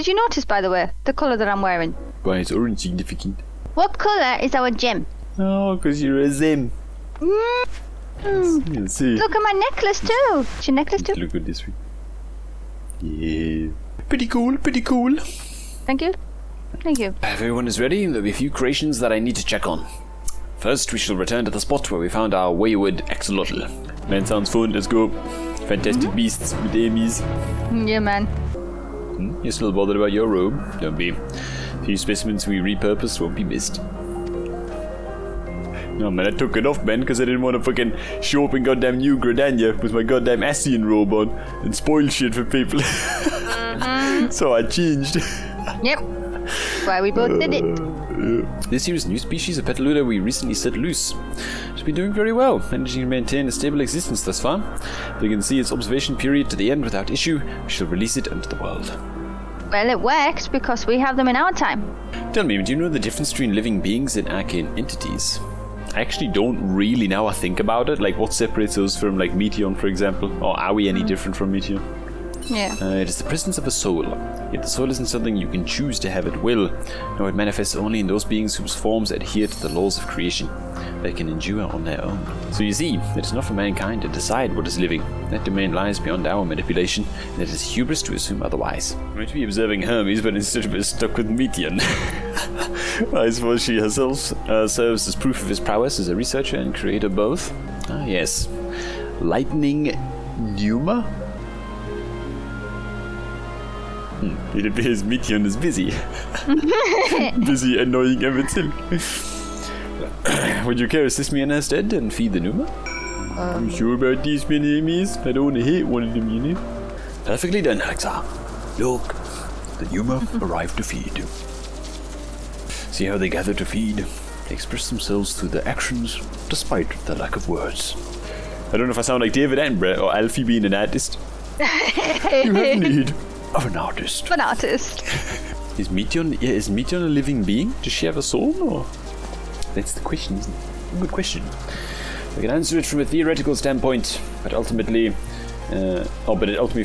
did you notice, by the way, the colour that I'm wearing? Why is orange significant? What colour is our gem? Oh, because you're a Zim. You'll see. Look at my necklace too. Is your necklace too? Look at this one. Yeah. Pretty cool, pretty cool. Thank you. Thank you. Everyone is ready. There'll be a few creations that I need to check on. First, we shall return to the spot where we found our wayward axolotl. Man, sounds fun. Let's go. Fantastic beasts with Amy's. Yeah, man. You're still bothered about your robe? Don't be. A few specimens we repurposed won't be missed. No, man, I took it off, man, because I didn't want to fucking show up in goddamn New Gradania with my goddamn Asian robe on and spoil shit for people. So I changed. Yep. Why we both did it. This year's new species of Petaluna we recently set loose. It's been doing very well, managing to maintain a stable existence thus far. If we can see its observation period to the end without issue, we shall release it into the world. Well, it worked because we have them in our time. Tell me, do you know the difference between living beings and arcane entities? I actually don't really now I think about it, like what separates us from like Meteon, for example, or are we any different from Meteon? Yeah. It is the presence of a soul, yet the soul isn't something you can choose to have at will. No, it manifests only in those beings whose forms adhere to the laws of creation. They can endure on their own. So you see, it is not for mankind to decide what is living. That domain lies beyond our manipulation, and it is hubris to assume otherwise. I'm going to be observing Hermes, but instead we're stuck with Meteon. I suppose she herself serves as proof of his prowess as a researcher and creator both. Ah yes, lightning pneuma? It appears Meteon is busy. Busy annoying Emmet-Selk. Would you care to assist me in her stead and feed the pneuma? You sure about these many enemies? I don't want to hit one of them, you know. Perfectly done, Alexa. Look, the pneuma arrived to feed. See how they gather to feed? They express themselves through their actions, despite their lack of words. I don't know if I sound like David Attenborough or Alfie being an artist. You have need of an artist. An artist. Is Meteon a living being? Does she have a soul? Or? That's the question, isn't it? Good question. We can answer it from a theoretical standpoint, but ultimately, it ultimately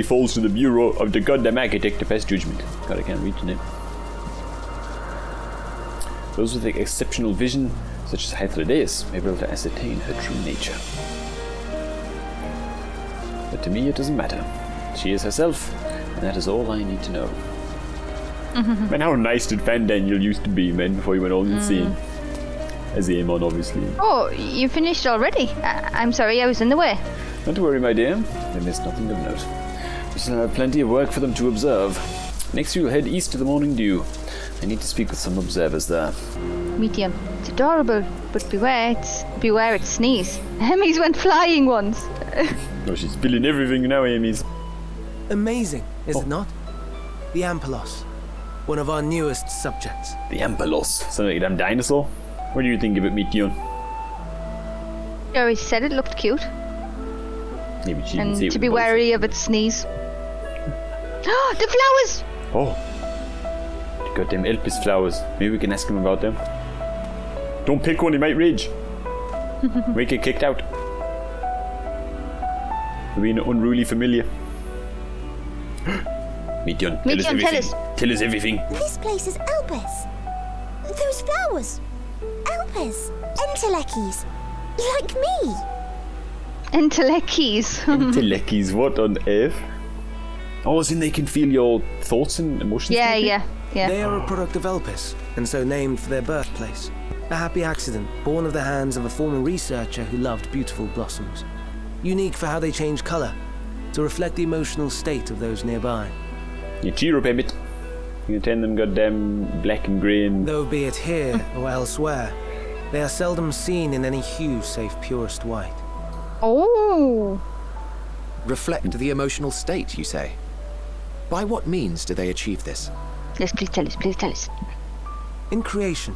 falls to the bureau of the goddamn architect to pass judgment. God, I can't read the name. Those with exceptional vision, such as hythlodaeus, may be able to ascertain her true nature. But to me, it doesn't matter. She is herself, and that is all I need to know. Man, how nice did fandaniel used to be, man, before he went all insane? As Amon, obviously. Oh, you finished already? I'm sorry, I was in the way. Not to worry, my dear. They missed nothing of note. We still have plenty of work for them to observe. Next, we will head east to the Morning Dew. I need to speak with some observers there. Meteon, it's adorable, but beware its sneeze. Hermes went flying once. Oh, she's spilling everything now, Hermes. Amazing, is it not? The Ampelos, one of our newest subjects. The Ampelos? Sound like a damn dinosaur? What do you think of it, Meteon? You always said it looked cute. Yeah, but she and didn't to be wary of its sneeze. The flowers! Oh. The goddamn elpis flowers. Maybe we can ask him about them. Don't pick one, he might rage. Might get kicked out. We'll be an unruly familiar. Meteon, tell us everything. Tell us everything. This place is elpis. Those flowers. Elpis. Emet-Selkis. Like me. Emet-Selkis. Emet-Selkis, what on earth? Oh, as in they can feel your thoughts and emotions? Yeah. They are a product of elpis, and so named for their birthplace. A happy accident, born of the hands of a former researcher who loved beautiful blossoms. Unique for how they change colour, to reflect the emotional state of those nearby. You cheer up, Emmet. You can turn them goddamn black and grey and... Though be it here or elsewhere, they are seldom seen in any hue save purest white. Oh! Reflect the emotional state, you say? By what means do they achieve this? Yes, please tell us. In creation,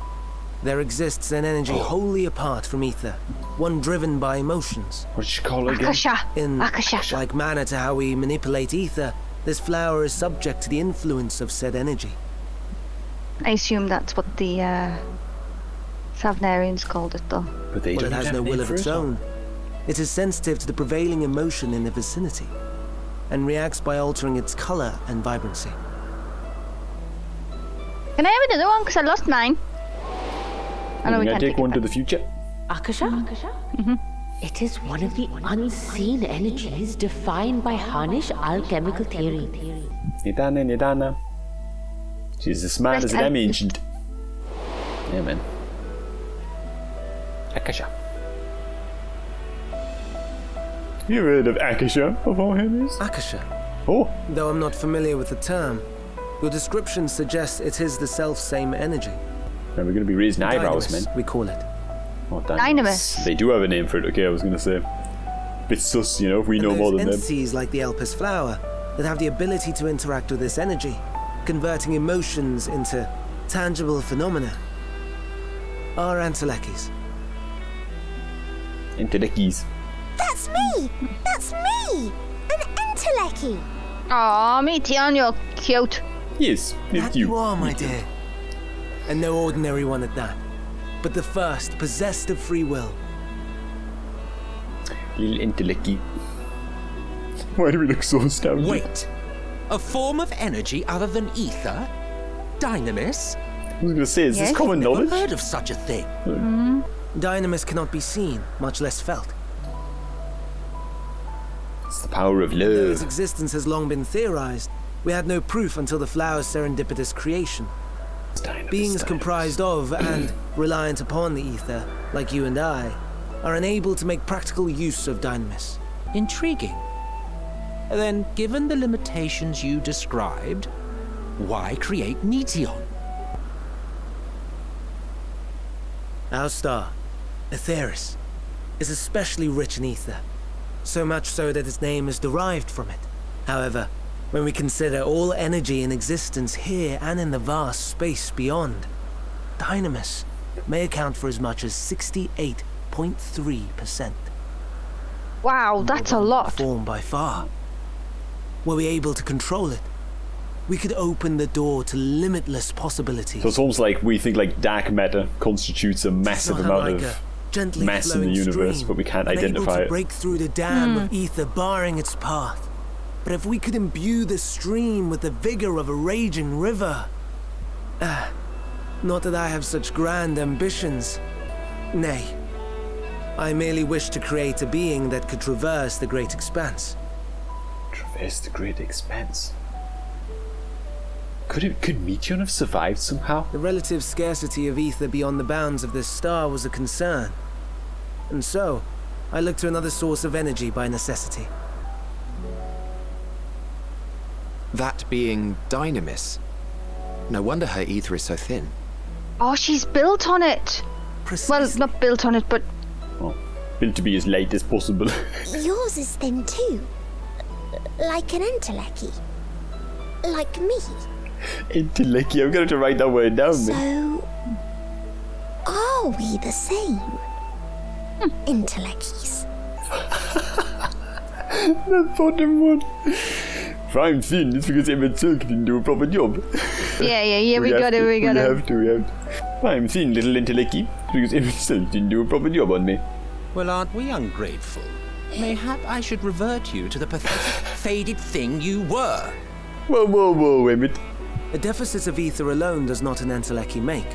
there exists an energy wholly apart from ether, one driven by emotions. What did you call it again? Akasha. Like manner to how we manipulate ether, this flower is subject to the influence of said energy. I assume that's what the Savnarians called it, though. But it has no will of its own. It is sensitive to the prevailing emotion in the vicinity. and reacts by altering its color and vibrancy. Can I have another one? Because I lost mine. I know we Can I can't take one it to the future? Akasha? It is one of the unseen energies defined by Harnish alchemical theory. Nidana. She's as smart as an I'm ancient. Yeah, man. Akasha. You heard of Akasha before, Hermes? Akasha. Oh, Though I'm not familiar with the term, your description suggests it is the self-same energy. and we're going to be raising eyebrows, Dynamis, man. we call it. Oh, Dynamis. They do have a name for it. Okay, I was going to say. Bit sus, you know, if we know And more those than them. entities like the elpis flower that have the ability to interact with this energy, converting emotions into tangible phenomena, are entelekis. Intellecties. That's me! That's me! An enteleki! Aw, Meteon, you're cute. Yes, it's That you. you are, my dear. And no ordinary one at that, but the first possessed of free will. Little intellecty. Why do we look so astounded? Wait. A form of energy other than ether? Dynamis? I was going to say, is this Yes. common Never knowledge? heard of such a thing. Dynamis cannot be seen, much less felt. It's the power of Though its love. existence has long been theorized, we had no proof until the flower's serendipitous creation. Dynamis, Beings Dynamis. comprised of and reliant upon the ether, like you and I, are unable to make practical use of Dynamis. Intriguing. Then, given the limitations you described, why create Meteon? Our star, Etheris, is especially rich in ether, so much so that its name is derived from it. However, when we consider all energy in existence here and in the vast space beyond, Dynamis may account for as much as 68.3%. Wow, that's a lot. Form by far. Were we able to control it, we could open the door to limitless possibilities. So it's almost like we think like dark matter constitutes a massive Not amount unlike of a gently mass in the flowing universe, stream, but we can't unable identify to it. break through the dam of ether barring its path. But if we could imbue the stream with the vigor of a raging river... not that I have such grand ambitions. Nay, I merely wish to create a being that could traverse the great expanse. Traverse the great expanse. Could Meteon have survived somehow? The relative scarcity of ether beyond the bounds of this star was a concern. And so, I looked to another source of energy by necessity. That being Dynamis. No wonder her ether is so thin. Oh, she's built on it. Well, Precisely. not built on it, but Well, built to be as light as possible. Yours is thin too. Like an enteleki. Like me. Intellecty. I'm going to write that word down, man. So, are we the same? Entelekis. The bottom one. If I'm thin, it's because Emmet-Selk didn't do a proper job. yeah, we got it. We have to. If I'm thin, little intellecty, it's because Emmet-Selk didn't do a proper job on me. Well, aren't we ungrateful? Mayhap I should revert you to the pathetic, faded thing you were. Whoa, Emmett. A deficit of ether alone does not an enteleki make.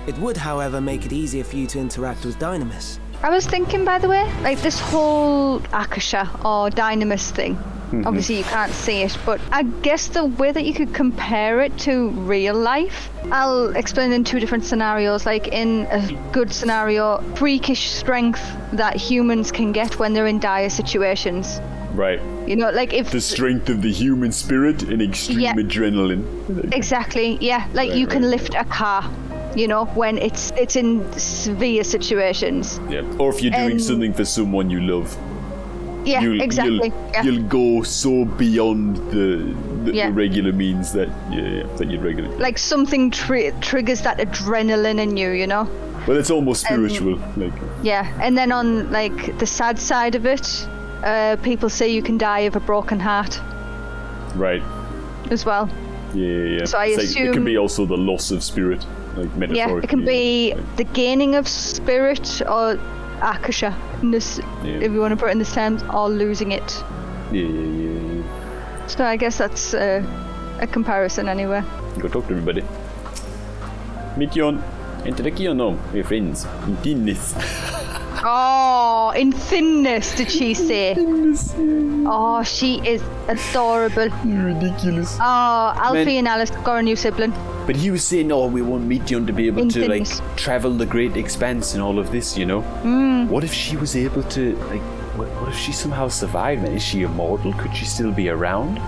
It would, however, make it easier for you to interact with Dynamis. I was thinking, by the way, like this whole Akasha or Dynamis thing. Obviously, you can't see it, but I guess the way that you could compare it to real life, I'll explain in two different scenarios. Like in a good scenario, freakish strength that humans can get when they're in dire situations. Right. You know, like if The strength of the human spirit and extreme Yeah. adrenaline. exactly, yeah, like you can lift a car. You know, when it's in severe situations. Yeah. Or if you're doing And- something for someone you love. Yeah, exactly. You'll go so beyond the Yeah. regular means that that you'd regularly. Like something triggers that adrenaline in you, you know? Well, it's almost spiritual. Yeah, and then on like the sad side of it, people say you can die of a broken heart Right. as well. Yeah. So I It's like, it can assume- be also the loss of spirit, like metaphorically. Yeah, it can be like- the gaining of spirit or Akasha, Yeah. if you want to put it in this terms, or losing it. Yeah. So I guess that's a comparison anyway. Go talk to everybody. Meteon, Enteleki or no? We're friends. In thinness. Oh, in thinness, did she say? Thinness. Oh, she is adorable. Ridiculous. Oh, Alfie Man. and Alice got a new sibling. But he was saying, oh, we want Meteon to be able In to, like, thinness. travel the great expanse and all of this, you know? What if she was able to, like, what if she somehow survived, man? Is she immortal? Could she still be around?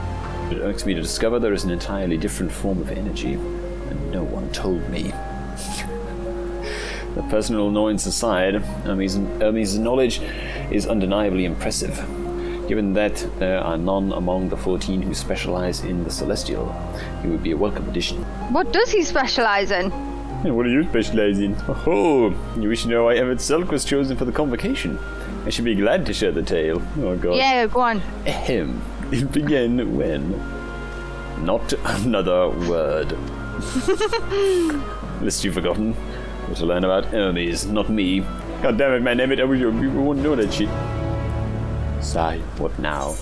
It irks me to discover there is an entirely different form of energy, and no one told me. The personal annoyance aside, Hermes' knowledge is undeniably impressive. Given that there are none among the 14 who specialize in the celestial, he would be a welcome addition. What does he specialize in? And what do you specialize in? Oh, you wish to know why Emmet-Selk was chosen for the Convocation? I should be glad to share the tale. Oh god. Yeah, go on. Ahem. It began when... Not another word. Lest you've forgotten. What to learn about Hermes, not me. God damn it, man, Emmett, I wish you wouldn't know that shit. Sigh, what now?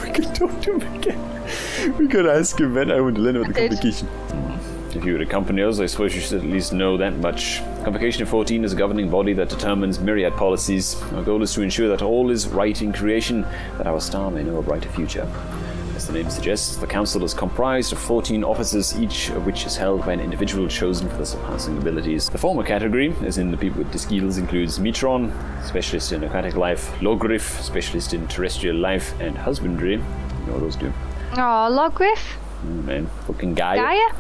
We could talk to him again. We could ask him, man. I want to learn about the Convocation. If you would accompany us, I suppose you should at least know that much. Convocation 14 is a governing body that determines myriad policies. Our goal is to ensure that all is right in creation, that our star may know a brighter future. As the name suggests, the council is comprised of 14 officers, each of which is held by an individual chosen for their surpassing abilities. The former category, as in the people with the skills, includes Meteon, specialist in aquatic life, Lorebombs, specialist in terrestrial life and husbandry. You know what those do. Oh, Logriff. Man, fucking Gaia. Gaia?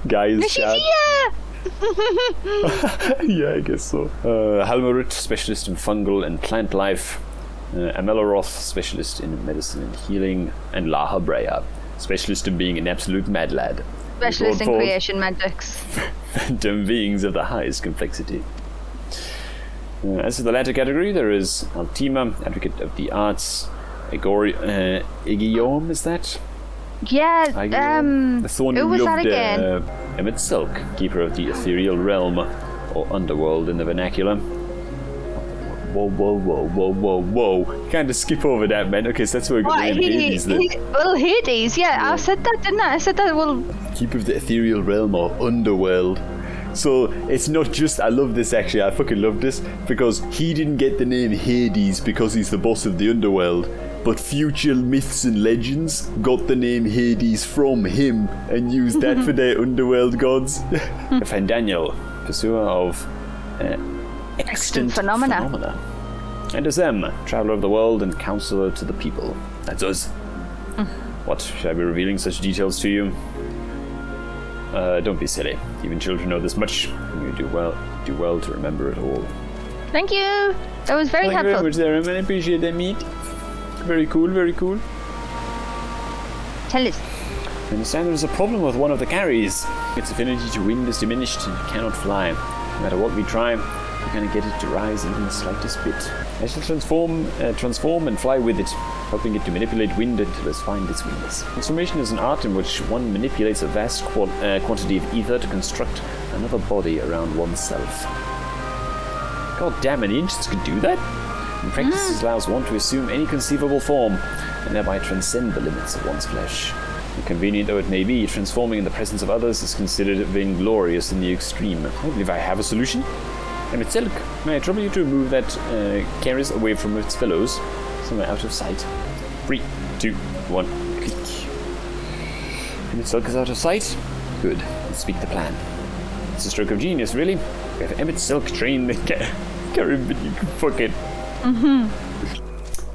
Gaia's She's chat. here! Yeah, I guess so. Halmerut, specialist in fungal and plant life. Ameloroth, specialist in medicine and healing. And Laha Breya, specialist in being an absolute mad lad. Specialist in Brought forth creation magics. phantom beings of the highest complexity. As for the latter category, there is Altima, advocate of the arts. Egiom, is that? Yeah, The thorn who who was that loved again? Emmet-Selk, keeper of the ethereal realm, or underworld in the vernacular. Whoa. Kind of skip over that, man. Okay, so that's where we got the name Hades then. Well, Hades, yeah, I said that, didn't I? I said that, well... Keeper of the ethereal realm, or underworld. So, it's not just, I love this actually, I fucking love this, because he didn't get the name Hades because he's the boss of the underworld. But future myths and legends got the name Hades from him and used that for their underworld gods. The fandaniel, pursuer of extant phenomena. And as them, traveller of the world and counsellor to the people. That's us. What, should I be revealing such details to you? Don't be silly. Even children know this much. You do well to remember it all. Thank you! That was very Thank you helpful. very much there, man. I appreciate that, meat. Very cool, very cool. Tell us. I understand there's a problem with one of the carries. Its affinity to wind is diminished and it cannot fly. No matter what we try, we cannot get it to rise even the slightest bit. I shall transform and fly with it, helping it to manipulate wind until it finds its wings. Transformation is an art in which one manipulates a vast quantity of ether to construct another body around oneself. God damn, any ancients could do that? In practice, this allows one to assume any conceivable form, and thereby transcend the limits of one's flesh. Inconvenient though it may be, transforming in the presence of others is considered vainglorious in the extreme. I believe I have a solution. Emmet-Selk, may I trouble you to move that carries away from its fellows, somewhere out of sight? 3, 2, 1, click. Emmet-Selk is out of sight? Good, let's speak the plan. It's a stroke of genius, really. We have Emmet-Selk trained the carry, but you can fuck it.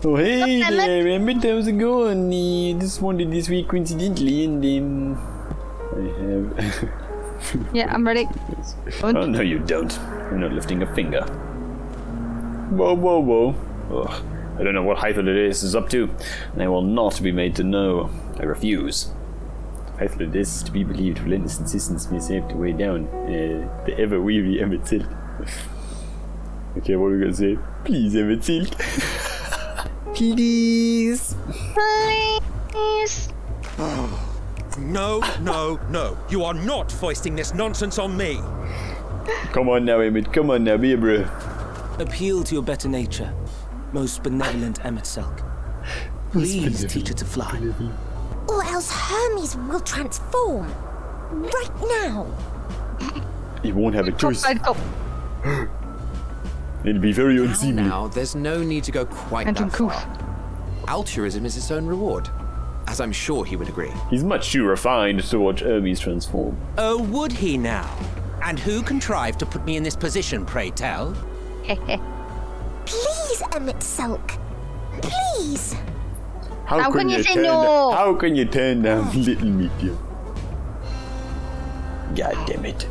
Oh hey there, Emmett, how's it going? Just wanted this week coincidentally, and I have. Yeah, I'm ready. Oh no, you don't. You're not lifting a finger. Whoa. Ugh. I don't know what hythlodaeus is up to, and I will not be made to know. I refuse. Hythlodaeus is to be believed relentless insistence may save the way down. The ever weary Emmet-Selk. Okay, what are we gonna say? Please, Emmet-Selk. Please. Please. No. You are not foisting this nonsense on me. Come on now, Emmett. Come on now, be a bro. Appeal to your better nature, most benevolent Emmet-Selk. Please teach her to fly. Or else Hermes will transform. Right now. He won't have a choice. Go. It'll be very unseemly. Now, there's no need to go quite And that uncouth. far. Altruism is its own reward, as I'm sure he would agree. He's much too refined to watch Hermes transform. Oh, would he now? And who contrived to put me in this position, pray tell? Please, Emmet-Selk. Please. How can you say turn no? How can you turn down little Meteon? God damn it.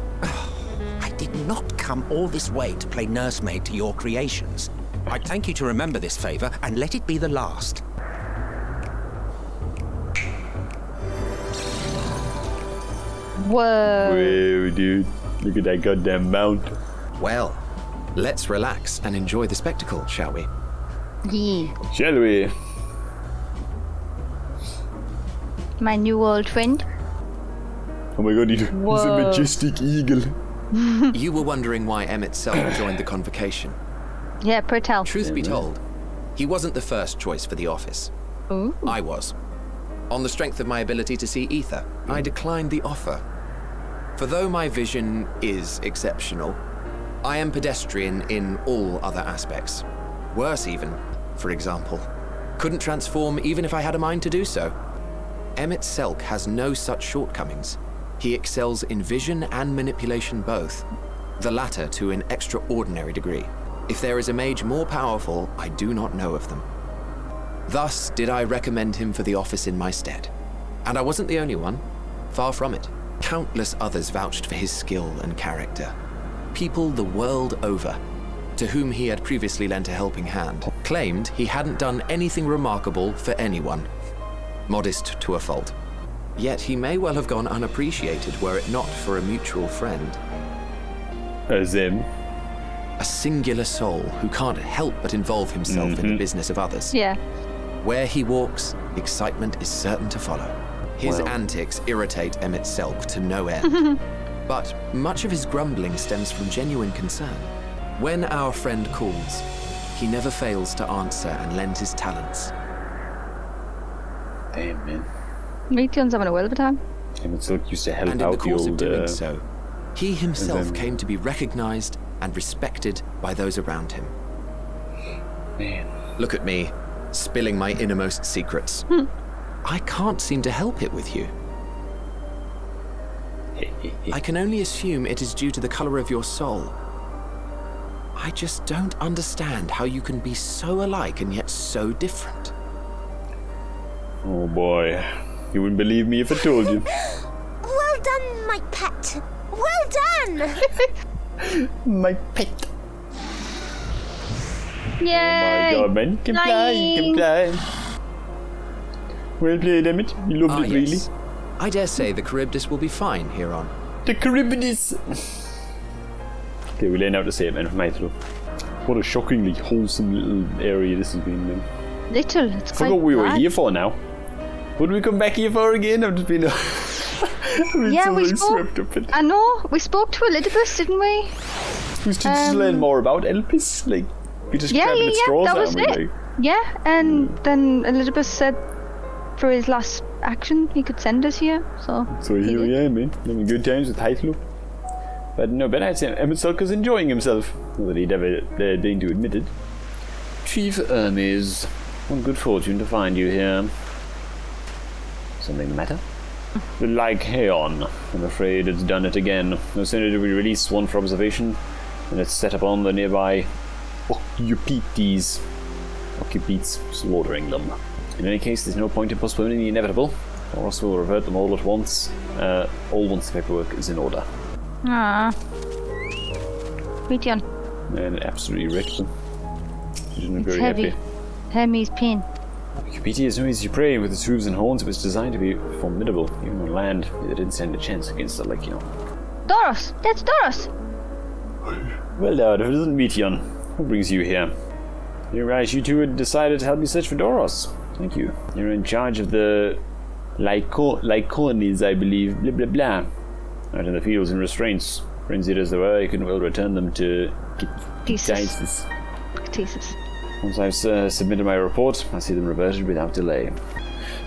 I did not come all this way to play nursemaid to your creations. I'd thank you to remember this favor and let it be the last. Whoa. Whoa, dude. Look at that goddamn mount. Well, let's relax and enjoy the spectacle, shall we? Yeah. Shall we? My new old friend. Oh my god, he's a Whoa. majestic eagle. You were wondering why Emmet-Selk joined the Convocation. Yeah, pray tell. Truth be told, he wasn't the first choice for the office. Ooh. I was. On the strength of my ability to see ether, I declined the offer. For though my vision is exceptional, I am pedestrian in all other aspects. Worse even, for example, couldn't transform even if I had a mind to do so. Emmet-Selk has no such shortcomings. He excels in vision and manipulation both, the latter to an extraordinary degree. If there is a mage more powerful, I do not know of them. Thus did I recommend him for the office in my stead. And I wasn't the only one. Far from it. Countless others vouched for his skill and character. People the world over, to whom he had previously lent a helping hand, claimed he hadn't done anything remarkable for anyone. Modest to a fault. Yet he may well have gone unappreciated were it not for a mutual friend. As him. A singular soul who can't help but involve himself in the business of others. Yeah. Where he walks, excitement is certain to follow. His Well. antics irritate Emmet-Selk to no end. But much of his grumbling stems from genuine concern. When our friend calls, he never fails to answer and lend his talents. Damn, man. Meteon's having a whale of a time. Emmet-Selk used to help And in out the course the of old... doing so, he himself then- came to be recognized and respected by those around him. Man. Look at me, spilling my innermost secrets. I can't seem to help it with you. I can only assume it is due to the color of your soul. I just don't understand how you can be so alike and yet so different. Oh boy. You wouldn't believe me if I told you. Well done, my pet. Well done. My pet. Yay! My god, man. Can fly. Well played, Emmet. You loved it, really. Yes. I dare say the Charybdis will be fine here on. The Charybdis! Okay, we learn how to say it, man, from Hythlo. What a shockingly wholesome little area this has been, man. Little. It's I quite forgot what we were bad. here for now. What did we come back here for again? I've just been, Yeah, we totally spoke. swept up in. I know. We spoke to Elips, didn't we? We should just learn more about Elpis. Like, we just grabbing at straws that now, was and we're it. like, Yeah, and then Elips said for his last action he could send us here. So here we are, man. Having good times with Hythlo. But no, but I'd say Emmet-Selk is enjoying himself. Not that he'd ever deign to admit it. Chief Hermes, what good fortune to find you here. Something the matter? The Lycaon. I'm afraid it's done it again. No sooner did we release one for observation, than it's set upon the nearby Occupites, slaughtering them. In any case, there's no point in postponing the inevitable, or else we'll revert them all at once. All once the paperwork is in order. ah, Meteon. And it absolutely wrecked them. He didn't look It's very heavy. happy. Hermes pain. Cupiti is no easy prey. With its hooves and horns, it was designed to be formidable, even on land. They didn't stand a chance against it, like, Doros! That's Doros! Well, now, if it isn't Meteon, what brings you here? You guys, you two had decided to help me search for Doros. Thank you. You're in charge of the Lycones, I believe. Blah, blah, blah. Out in the fields and restraints. Frenzied as they were, I couldn't well return them to Thesis. Dices. Thesis. Once I've submitted my report, I see them reverted without delay.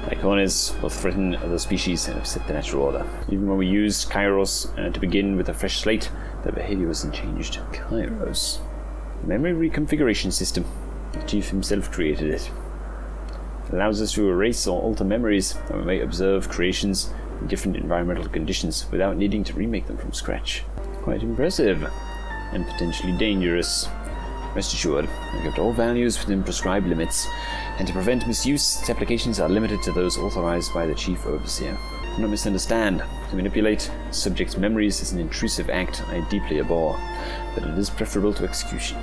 Lycones will threaten other species and upset the natural order. Even when we used Kairos to begin with a fresh slate, their behavior wasn't changed. Kairos? Memory reconfiguration system. The chief himself created it. It allows us to erase or alter memories, and we may observe creations in different environmental conditions without needing to remake them from scratch. Quite impressive. And potentially dangerous. Rest assured, I kept all values within prescribed limits, and to prevent misuse, its applications are limited to those authorized by the Chief Overseer. Do not misunderstand. To manipulate subjects' memories is an intrusive act I deeply abhor, but it is preferable to execution.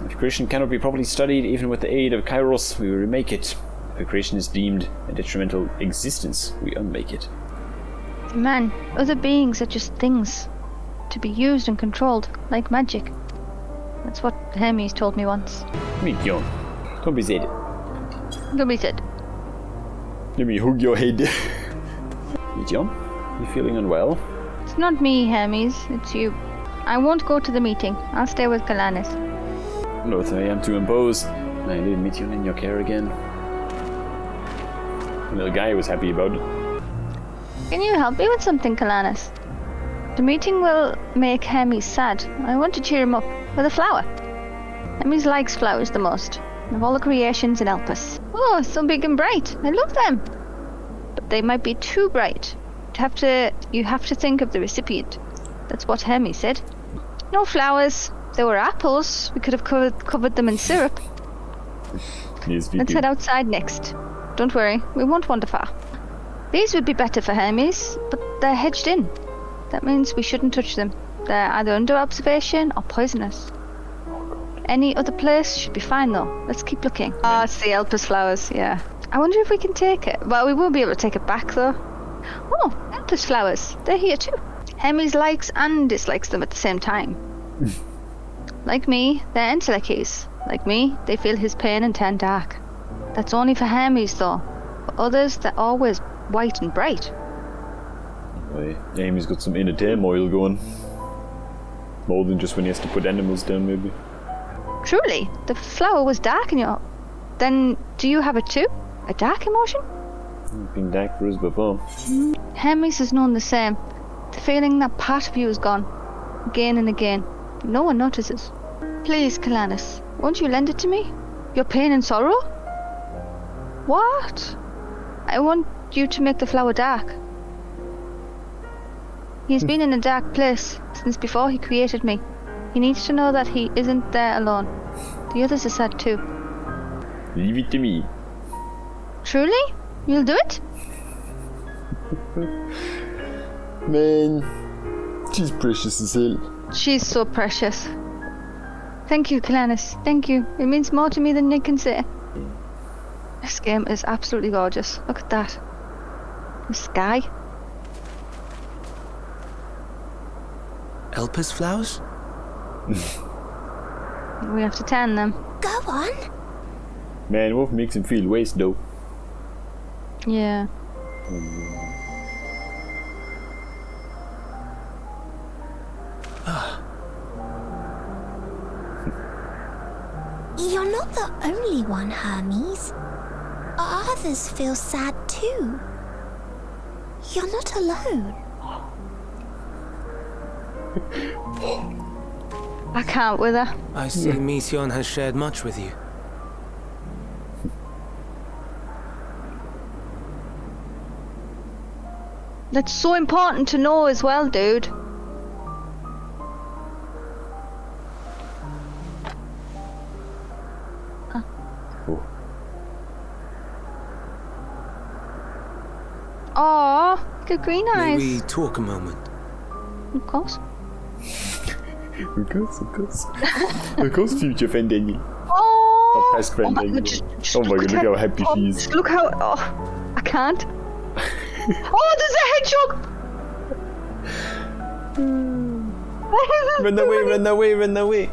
If creation cannot be properly studied, even with the aid of Kairos, we will remake it. If a creation is deemed a detrimental existence, we unmake it. Man, other beings are just things to be used and controlled, like magic. That's what Hermes told me once. Meteon, don't be said. Don't be said. Let me hug your head. Meteon, you feeling unwell? It's not me, Hermes. It's you. I won't go to the meeting. I'll stay with Galanis. Not that I am to impose. I leave Meteon in your care again. The little guy was happy about it. Can you help me with something, Galanis? The meeting will make Hermes sad. I want to cheer him up with a flower. Hermes likes flowers the most, of all the creations in Elpis. Oh, so big and bright. I love them. But they might be too bright. You have to think of the recipient. That's what Hermes said. No flowers. If there were apples, we could have covered them in syrup. Yes, Let's head outside next. Don't worry, we won't wander far. These would be better for Hermes, but they're hedged in. That means we shouldn't touch them. They're either under observation or poisonous. Any other place should be fine though. Let's keep looking. Ah, it's the Elpis flowers, yeah. I wonder if we can take it. Well, we won't be able to take it back though. Oh, Elpis flowers. They're here too. Hermes likes and dislikes them at the same time. Like me, they're Emmet-Selkes. Like me, they feel his pain and turn dark. That's only for Hermes though. For others, they're always white and bright. Amy's got some inner turmoil going. More than just when he has to put animals down, maybe. Truly, the flower was dark in your... Then, do you have it too? A dark emotion? It's been dark for us before. Hermes has known the same. The feeling that part of you is gone. Again and again. No one notices. Please, Galanis, won't you lend it to me? Your pain and sorrow? What? I want you to make the flower dark. He's been in a dark place since before he created me. He needs to know that he isn't there alone. The others are sad too. Leave it to me. Truly? You'll do it? Man, she's precious as hell. She's so precious. Thank you, Galanis. Thank you. It means more to me than you can say. This game is absolutely gorgeous. Look at that. The sky. Elpis flowers? We have to tan them. Go on. Man, Wolf makes him feel waste though. Yeah. You're not the only one, Hermes. Others feel sad too. You're not alone. I can't with her. I see Meteon has shared much with you. That's so important to know as well, dude. Oh, good green eyes. May we talk a moment? Of course. Of course. Of course, future fandaniel. Oh, Past fandaniel. Oh my god, look how happy she is. Look how... Oh, I can't. Oh, there's a hedgehog! Run away.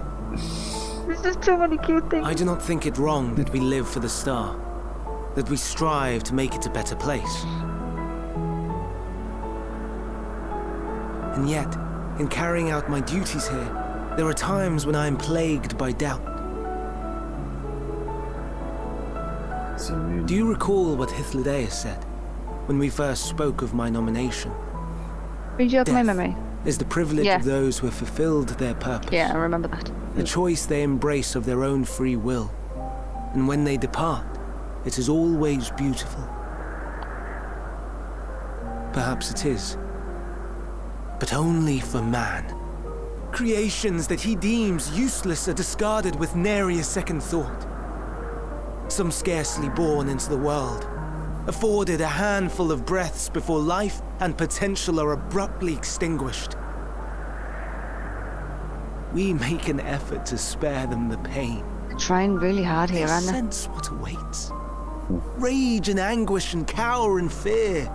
There's just too many cute things. I do not think it wrong that we live for the star, that we strive to make it a better place. And yet, in carrying out my duties here, there are times when I am plagued by doubt. the moon. Do you recall what hythlodaeus said when we first spoke of my nomination? Read you up my Death memory. is the privilege Yeah. of those who have fulfilled their purpose. Yeah, I remember that. The choice they embrace of their own free will. And when they depart, it is always beautiful. Perhaps it is. But only for man. Creations that he deems useless are discarded with nary a second thought. Some scarcely born into the world, afforded a handful of breaths before life and potential are abruptly extinguished. We make an effort to spare them the pain. They're trying really hard here, They aren't they? sense what awaits. Rage and anguish and cower and fear.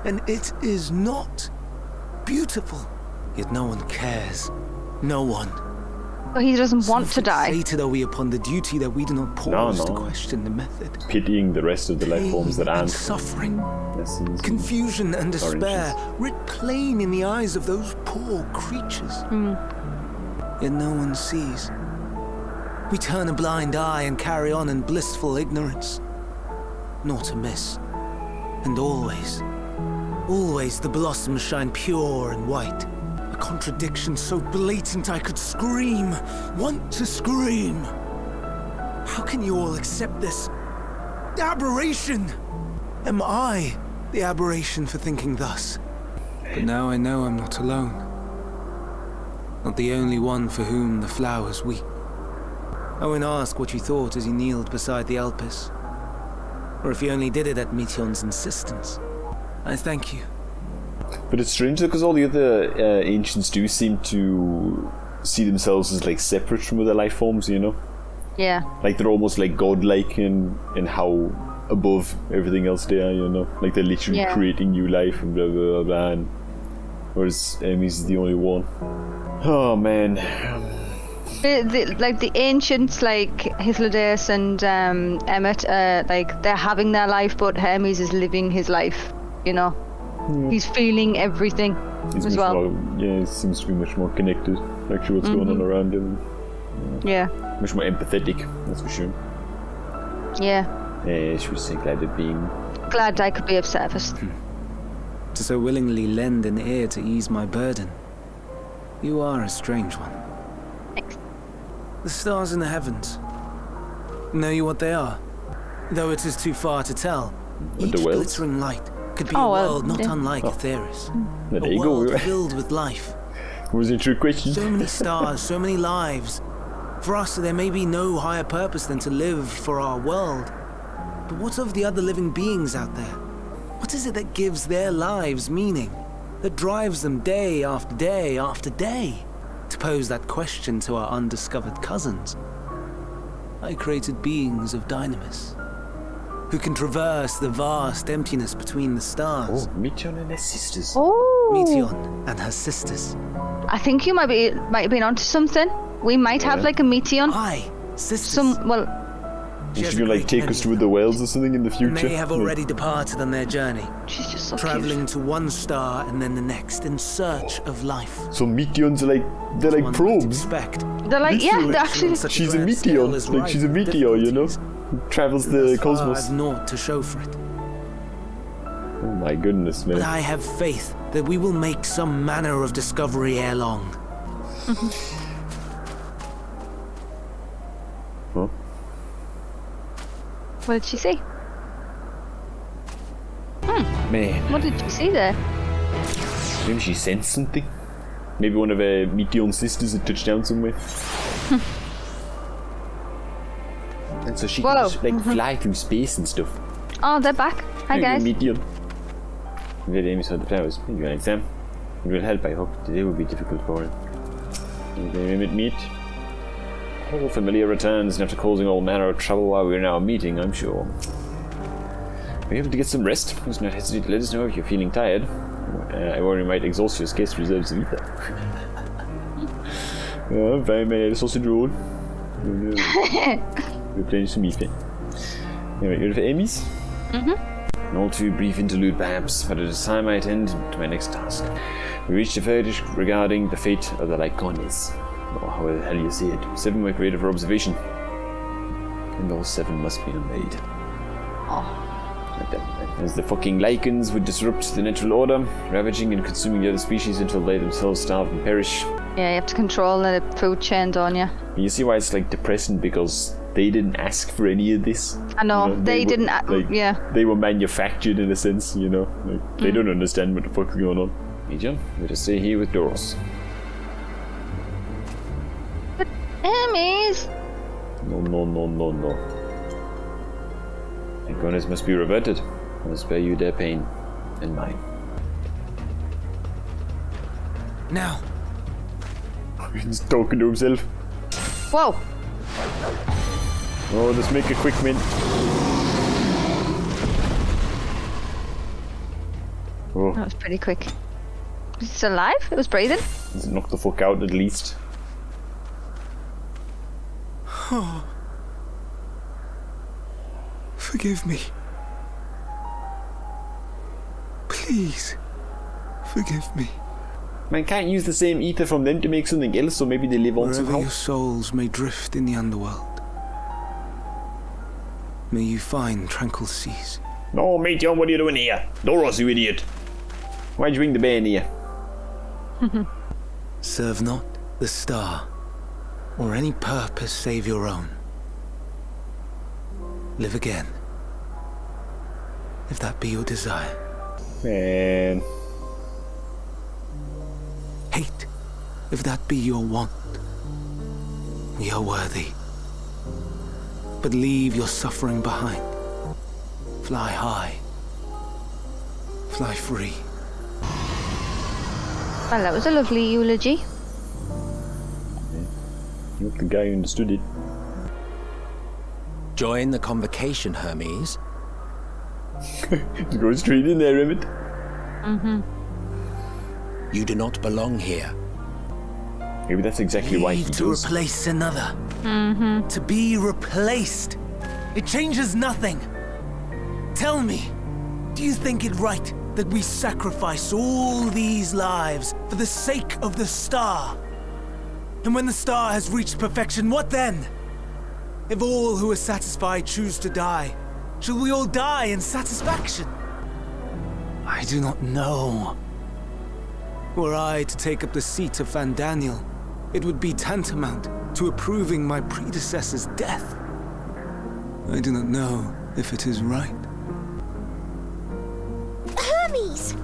And it is not beautiful. Yet no one cares. No one. But he doesn't want to die. Fixated are we upon the duty that we do not pause No. to question the method. Pitying the rest of the life forms that Pain and aren't. suffering, Essence. confusion and despair, Oranges. writ plain in the eyes of those poor creatures. Yet no one sees. We turn a blind eye and carry on in blissful ignorance. Not amiss. And always, always the blossoms shine pure and white. A contradiction so blatant I could scream, want to scream. How can you all accept this aberration? Am I the aberration for thinking thus? But now I know I'm not alone. Not the only one for whom the flowers weep. I won't ask what you thought as you kneeled beside the elpis, or if you only did it at Meteon's insistence. I thank you. But it's strange because all the other ancients do seem to see themselves as like separate from other life forms, you know? Yeah. Like they're almost like godlike in how above everything else they are, you know? Like they're literally Yeah. creating new life and blah blah blah blah. And whereas Hermes is the only one. Oh man. Like the ancients, like hythlodaeus and Emmet, like they're having their life, but Hermes is living his life. You know, he's feeling everything He's as much well. more, yeah, he seems to be much more connected. Like to what's going on around him. Yeah, Much more empathetic, that's for sure. yeah. Yeah, she was so glad of being. Glad I could be of service. To so willingly lend an ear to ease my burden. You are a strange one. Thanks. The stars in the heavens. Know you what they are? Though it is too far to tell. What, Each the whales? glittering light could be Oh, a well, world not yeah. unlike Aetheris. There A you go. world filled with life. Was it a true question? So many stars, so many lives. For us, there may be no higher purpose than to live for our world. But what of the other living beings out there? What is it that gives their lives meaning? That drives them day after day after day? To pose that question to our undiscovered cousins. I created beings of Dynamis, who can traverse the vast emptiness between the stars. Oh, Meteon and his sisters. Oh, Meteon and her sisters. I think you might have been onto something. We might have Yeah. like a Meteon. Aye, sisters. She has should a like great take us many to the whales or something in the And future. they have already departed on their journey, She's just so traveling to one star and then the next in search of life. So Meteons are like they're like One might probes. expect. cute. They're like, yeah, Literally. they're actually. Such a She's a grand scale Meteon. is Like rife she's a with meteor, you know? difficulties. Travels the Thus far, cosmos. I've naught to show for it. Oh my goodness, But man. I have faith that we will make some manner of discovery ere long. Huh? What did she see? Man, What did you see there? maybe she sensed something. Maybe one of her Meteon sisters had touched down somewhere. And so she Whoa. can just, like fly through space and stuff. Oh, they're back. Hi guys. Meteon. Let Amy saw the flowers. Thank you, Sam. It will help, I hope. Today will be difficult for him. They meet. All familiar returns, and after causing all manner of trouble while we are now meeting, I'm sure. Are you able to get some rest? Please do not hesitate to let us know if you're feeling tired. I worry you might exhaust your scarce reserves of ether. I'm fine, man. I had a sausage roll. We're playing some ether. Anyway, you ready for Amy's? An all too brief interlude, perhaps, but it is time I attend to my next task. We reached a verdict regarding the fate of the Lyconis, or however the hell you see it. 7 were created for observation, and all 7 must be unmade. As the fucking lichens would disrupt the natural order, ravaging and consuming the other species until they themselves starve and perish. Yeah, you have to control the food chain, don't you? You see why it's like depressing, because they didn't ask for any of this. I know, You know, they didn't. like, they were manufactured in a sense, you know. Like, they don't understand what the fuck's going on. Meteon, let us stay here with Doros. But Hermes. No. Draconis must be reverted. I will spare you their pain and mine. Now. He's talking to himself. Whoa. Oh, let's make a quick mint. Oh, That was pretty quick. Was it still alive? It was breathing. let's knock the fuck out at least. Forgive me. Please. Forgive me. Man can't use the same ether from them to make something else, so maybe they live on Wherever somehow. your souls may drift in the underworld, may you find tranquil seas. No, Meteon, what are you doing here? Doros, you idiot. Why'd you bring the bear in here? Serve not the star, or any purpose save your own. Live again, if that be your desire. Man. Hate, if that be your want. We are worthy. But leave your suffering behind. Fly high. Fly free. Well, that was a lovely eulogy. You're the guy who understood it. Join the Convocation, Hermes. Go straight in there, Emmet. You do not belong here. Maybe that's exactly why he Leave to does. replace another. To be replaced. It changes nothing. Tell me, do you think it right that we sacrifice all these lives for the sake of the star? And when the star has reached perfection, what then? If all who are satisfied choose to die, shall we all die in satisfaction? I do not know. Were I to take up the seat of Fandaniel, it would be tantamount to approving my predecessor's death. I do not know if it is right. Hermes!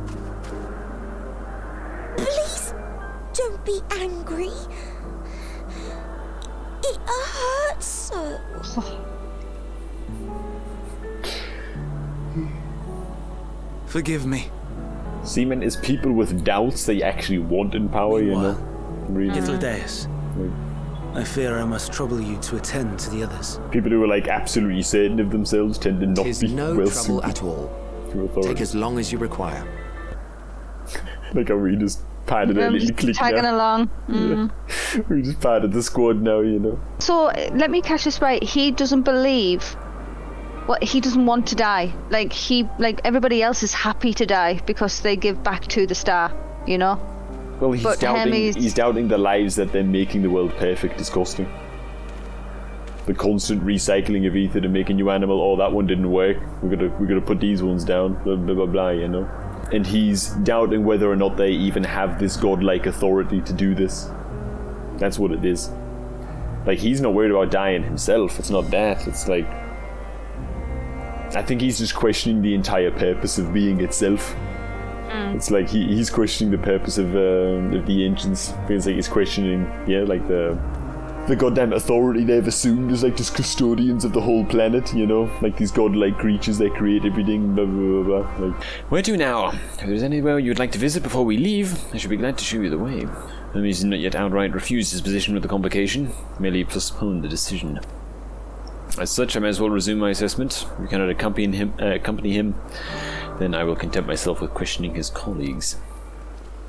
Please don't be angry. It hurts so. Forgive me. Seamen is people with doubts they actually want in power, you know? Really. Hythlodaeus, I fear I must trouble you to attend to the others. People who are like absolutely certain of themselves tend to not Tis be no well trouble suited at all. to authority. Take as long as you require. Like how we just padded a little click Tagging now. along. We just padded the squad now, you know? So let me catch this right. He doesn't believe. What, he doesn't want to die. Like everybody else is happy to die because they give back to the star. You know. Well, he's But doubting. Hermes- He's doubting the lives that they're making the world perfect is costing. The constant recycling of ether to make a new animal. Oh, that one didn't work. We're gonna put these ones down. Blah blah blah blah. You know. And he's doubting whether or not they even have this godlike authority to do this. That's what it is. Like, he's not worried about dying himself. It's not that. It's like, I think he's just questioning the entire purpose of being itself. It's like he's questioning the purpose of the ancients. Feels like he's questioning, like the goddamn authority they've assumed as like just custodians of the whole planet, you know? Like these godlike creatures that create everything, blah blah blah blah. Like, where to now? If there's anywhere you'd like to visit before we leave, I should be glad to show you the way. Hermes has not yet outright refused his position with the Convocation, merely postponed the decision. As such, I may as well resume my assessment. If you cannot accompany him, then I will content myself with questioning his colleagues.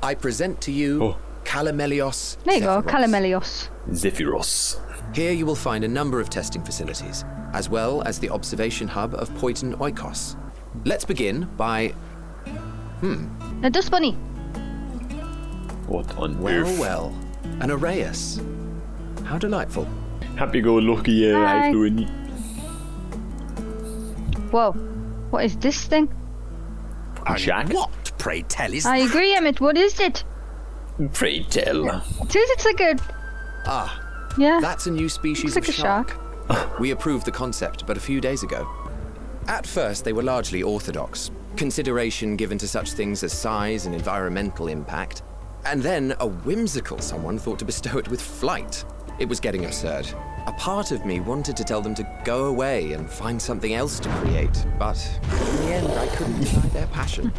I present to you Calamelios. There you go, Zephyros. Calamelios. Zephyros. Here you will find a number of testing facilities, as well as the observation hub of Poiton Oikos. Let's begin by... A dust bunny. What on earth? Well, an Arrhaeus. How delightful. Happy-go-lucky Hi. hythlodaeus. Whoa. What is this thing? Jack? What, pray tell, is I agree, Emmett. What is it? Pray tell. It says it's like a... Ah, Yeah. that's a new species Looks like of a shark. We approved the concept but a few days ago. At first, they were largely orthodox, consideration given to such things as size and environmental impact. And then a whimsical someone thought to bestow it with flight. It was getting absurd. A part of me wanted to tell them to go away and find something else to create, but in the end, I couldn't deny their passion.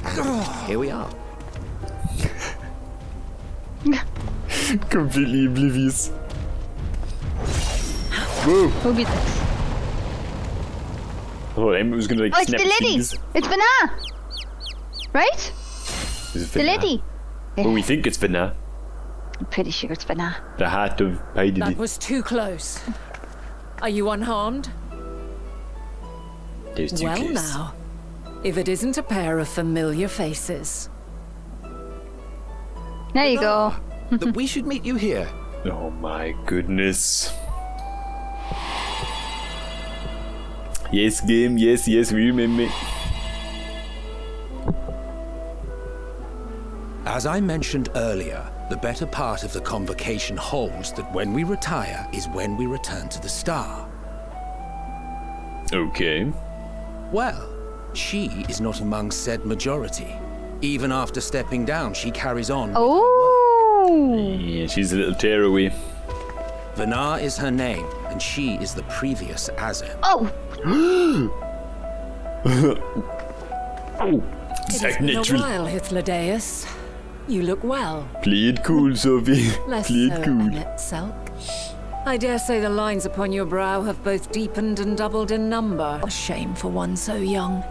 And here we are. Completely oblivious. Whoa! Who be this? I thought Emmet was gonna like Oh, it's snap the his lady. fingers. It's Vanna. Right? Is it The Vanna? lady. Well, we think it's Vanna. I'm pretty sure it's Vanna. The heart of Heidi. That was too close. Are you unharmed? Those two Well kids. now, if it isn't a pair of familiar faces. There you go. That we should meet you here. Oh my goodness. Yes, game. Yes, we remember. As I mentioned earlier, the better part of the Convocation holds that when we retire is when we return to the star. Okay. Well, she is not among said majority. Even after stepping down, she carries on. Oh. Yeah, she's a little tearaway. Vanar is her name, and she is the previous Azem. Oh. It's Like been a natural. while, hythlodaeus. You look well. Play it cool, Sophie. Less Play so, it cool. Emmet-Selk. I dare say the lines upon your brow have both deepened and doubled in number. A shame for one so young.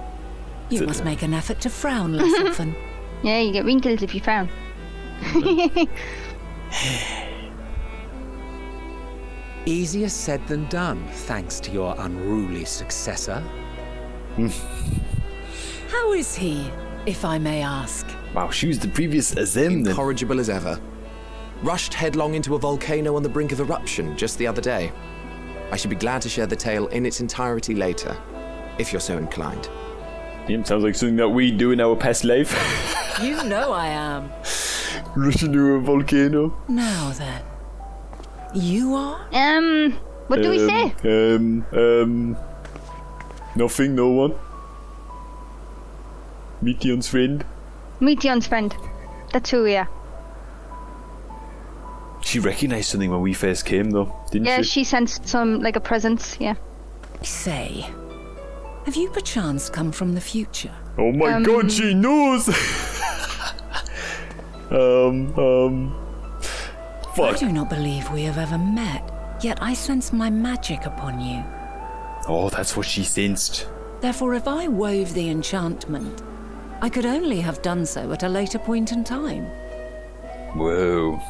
You must make an effort to frown less often. Yeah, you get wrinkles if you frown. Easier said than done, thanks to your unruly successor. How is he, if I may ask? Wow, she was the previous Azem then. Incorrigible as ever. Rushed headlong into a volcano on the brink of eruption just the other day. I should be glad to share the tale in its entirety later, if you're so inclined. Damn, sounds like something that we do in our past life. You know I am. Rush into a volcano. Now then. You are? What do we say? Nothing, no one. Meteon's friend. Meteon's friend. That's who we are. She recognized something when we first came, though, didn't Yeah, she? she sensed some, like a presence, yeah. Say, have you perchance come from the future? Oh my god, she knows! I Fuck. do not believe we have ever met, yet I sense my magic upon you. Oh, that's what she sensed. Therefore, if I wove the enchantment, I could only have done so at a later point in time. Whoa.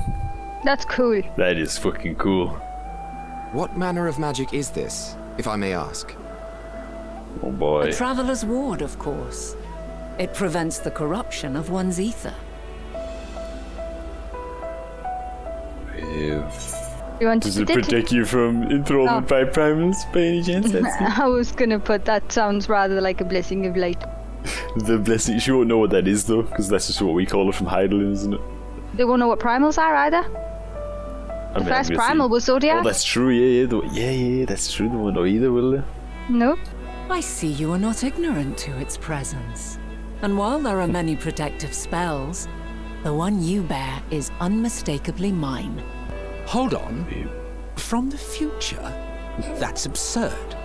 That's cool. That is fucking cool. What manner of magic is this, if I may ask? Oh boy. A traveler's ward, of course. It prevents the corruption of one's ether. You want Does to it protect you from enthrallment by primals by any chance? That's I was gonna put that sounds rather like a blessing of light. the blessing. She won't know what that is though, because that's just what we call it from Heidelin, isn't it? They won't know what primals are either. I The mean, first I'm primal guessing- was Zodiac. Oh, that's true. Yeah, that's true. They won't know either, will they? No. I see you are not ignorant to its presence. And while there are many protective spells, the one you bear is unmistakably mine. Hold on. From the future? That's absurd.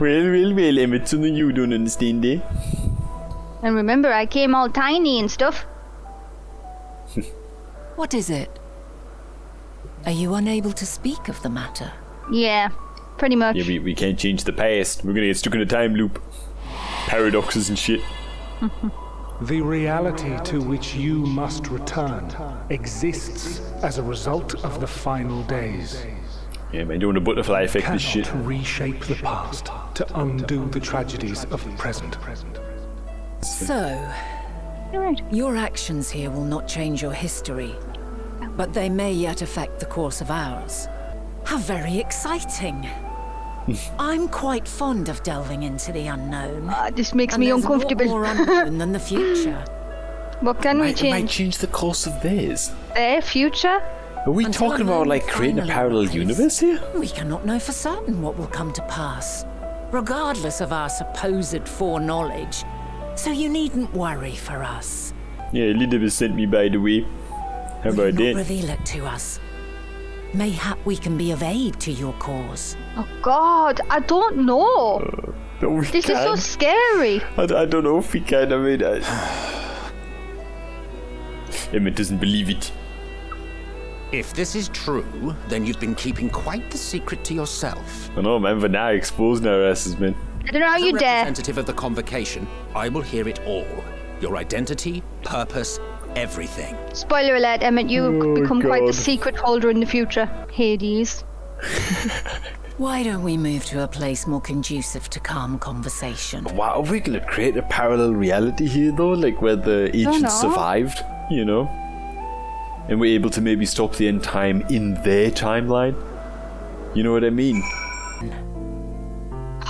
Well, Emmett, something you don't understand, eh? And remember, I came all tiny and stuff. What is it? Are you unable to speak of the matter? Yeah, pretty much. Yeah, we can't change the past. We're gonna get stuck in a time loop. Paradoxes and shit. The reality to which you must return exists as a result of the final days. Yeah, man, doing a butterfly effect this shit. Cannot reshape the past to undo the tragedies of the present. So, You're right. your actions here will not change your history, but they may yet affect the course of ours. How very exciting! I'm quite fond of delving into the unknown. This makes And me there's uncomfortable. more unknown than the future. What can we It might change? change the course of theirs. Their future? Are we Until talking a about, moment like, creating a finally parallel arrives, universe here? We cannot know for certain what will come to pass, regardless of our supposed foreknowledge. So you needn't worry for us. Yeah, Lydia sent me, by the way. How Will about you not that? reveal it to us? Mayhap we can be of aid to your cause. Oh God, I don't know. No, we This is so can't. scary. I don't know if we can. I mean, Emmet doesn't believe it. If this is true, then you've been keeping quite the secret to yourself. I know, man, but now exposing our asses, man. I don't know how As a you dare. representative of the Convocation, I will hear it all. Your identity, purpose, everything. Spoiler alert, Emmett, you could become quite the God. secret holder in the future. Hades. Why don't we move to a place more conducive to calm conversation? Wow, are we gonna create a parallel reality here, though? Like, where the agents know. survived, you know? And we're able to maybe stop the end time in their timeline? You know what I mean?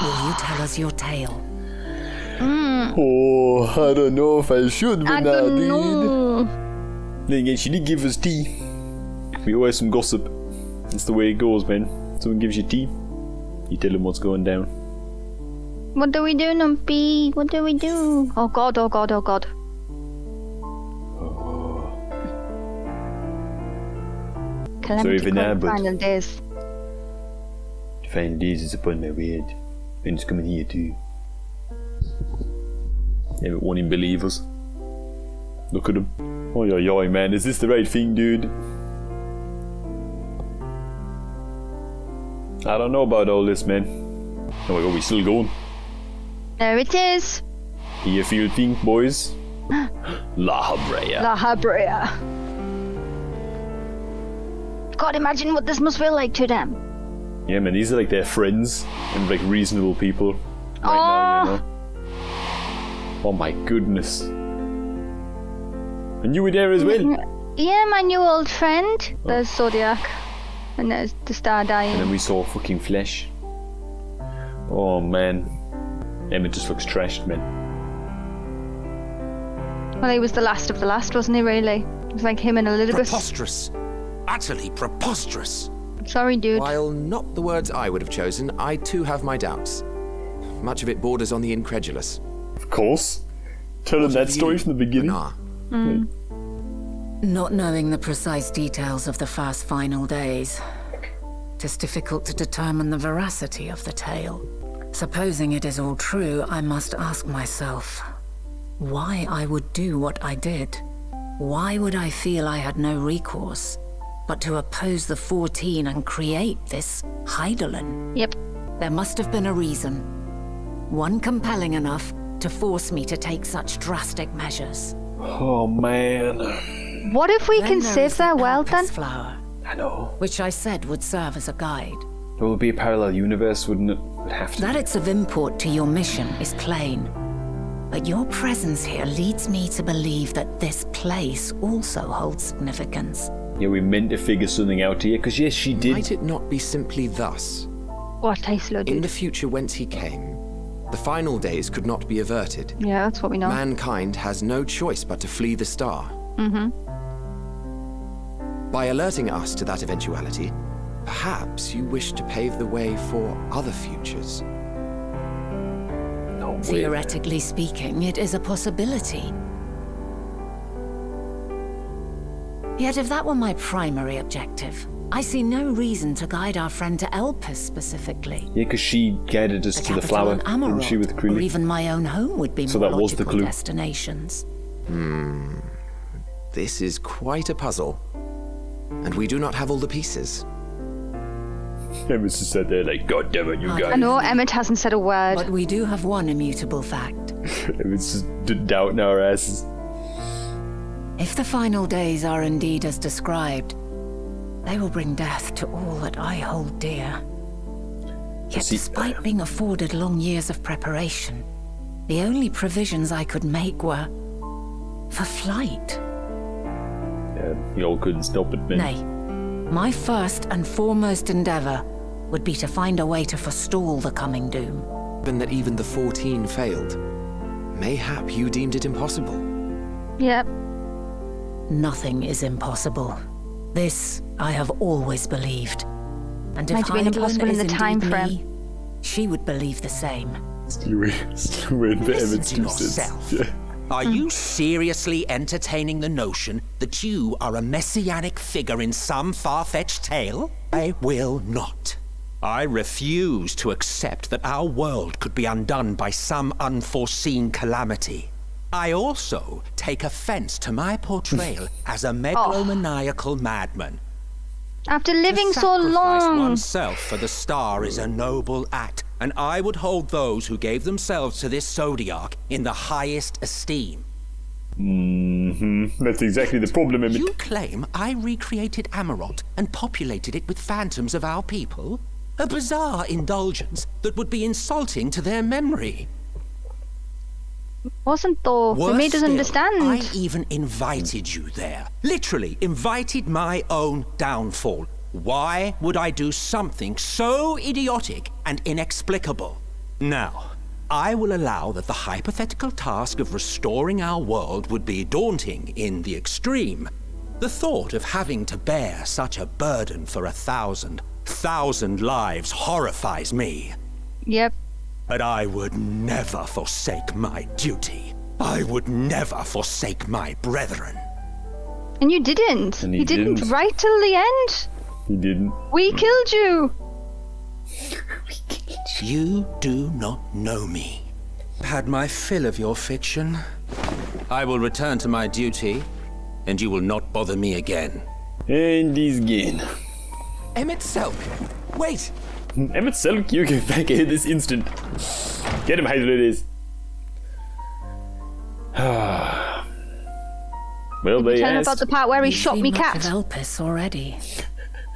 Will you tell us your tale? Oh, I don't know if I should, I don't know. Then again, she did give us tea. We owe her some gossip. That's the way it goes, man. Someone gives you tea, you tell them what's going down. What do we do, Numpy? What do we do? Oh God, oh God, oh God. Calamity Sorry for now, Code, but- final days. Final days is upon my word. And it's coming here too. Emmet won't even believe us. Look at him. Oh, yo, man, is this the right thing, dude? I don't know about all this, man. Oh my god, we still going. There it is. Here for your think, boys. La Habrea. La Habrea. God, imagine what this must feel like to them. Yeah, man, these are like their friends and like reasonable people right now, you know. Oh my goodness. And you were there as well. Yeah, my new old friend. There's Zodiac. And there's the Star dying. And then we saw fucking flesh. Oh man. Emmet just looks trashed, man. Well, he was the last of the last, wasn't he, really? It was like him and Elizabeth. Preposterous. Utterly preposterous. Sorry, dude. While not the words I would have chosen, I too have my doubts. Much of it borders on the incredulous. Of course. Tell them that story from the beginning. Nah. Not knowing the precise details of the first final days, it is difficult to determine the veracity of the tale. Supposing it is all true, I must ask myself why I would do what I did. Why would I feel I had no recourse but to oppose the 14 and create this Hythlodaeus? Yep. There must have been a reason. One compelling enough to force me to take such drastic measures. Oh man. What if we Then can there save is their the world then? elpis flower, I know. which I said would serve as a guide. It would be a parallel universe, wouldn't it? It would have to. That it's of import to your mission is plain. But your presence here leads me to believe that this place also holds significance. Yeah, we meant to figure something out here, because yes, she did. Might it not be simply thus? What, Hythlo, In dude? the future whence he came, the final days could not be averted. Yeah, that's what we know. Mankind has no choice but to flee the star. Mm-hmm. By alerting us to that eventuality, perhaps you wish to pave the way for other futures. No way. Theoretically speaking, it is a possibility. Yet if that were my primary objective, I see no reason to guide our friend to Elpis specifically. Yeah, because she guided us to the capital flower, on didn't Amarok, she, with or Krilly? even my own home would be So more that was the logical clue. destinations. This is quite a puzzle. And we do not have all the pieces. Emmet just sat there like, God damn it, you I guys. I know Emmett hasn't said a word. But we do have one immutable fact. Emmet's just doubting our asses. If the final days are indeed as described, they will bring death to all that I hold dear. Yet See, despite being afforded long years of preparation, the only provisions I could make were for flight. Yeah, y'all couldn't stop it, man. Nay, my first and foremost endeavor would be to find a way to forestall the coming doom. Given that even the 14 failed, mayhap you deemed it impossible. Yep. Nothing is impossible. This I have always believed. And if Might have been impossible Hythlodaeus in the is time indeed frame. me, she would believe the same. Still waiting for Listen Emmet to to yourself. Yeah. Are you seriously entertaining the notion that you are a messianic figure in some far-fetched tale? I will not. I refuse to accept that our world could be undone by some unforeseen calamity. I also take offense to my portrayal as a megalomaniacal madman. After living To so sacrifice long. oneself for the star is a noble act, and I would hold those who gave themselves to this zodiac in the highest esteem. That's exactly the problem, Emmet. You claim I recreated Amarant and populated it with phantoms of our people? A bizarre indulgence that would be insulting to their memory. Wasn't though. We Worse made us still, understand. I even invited you there. Literally invited my own downfall. Why would I do something so idiotic and inexplicable? Now, I will allow that the hypothetical task of restoring our world would be daunting in the extreme. The thought of having to bear such a burden for 1,000 lives horrifies me. Yep. But I would never forsake my duty. I would never forsake my brethren. And you didn't. And you didn't didn't. right till the end. He didn't. We killed you. You do not know me. Had my fill of your fiction. I will return to my duty, and you will not bother me again. And he's gone. Emmet-Selk! Wait! Emmet-Selk, you get back here this instant. Get him, hythlodaeus. Well, they Tell him asked. about the part where he You've shot seen me much cat. of Elpis already.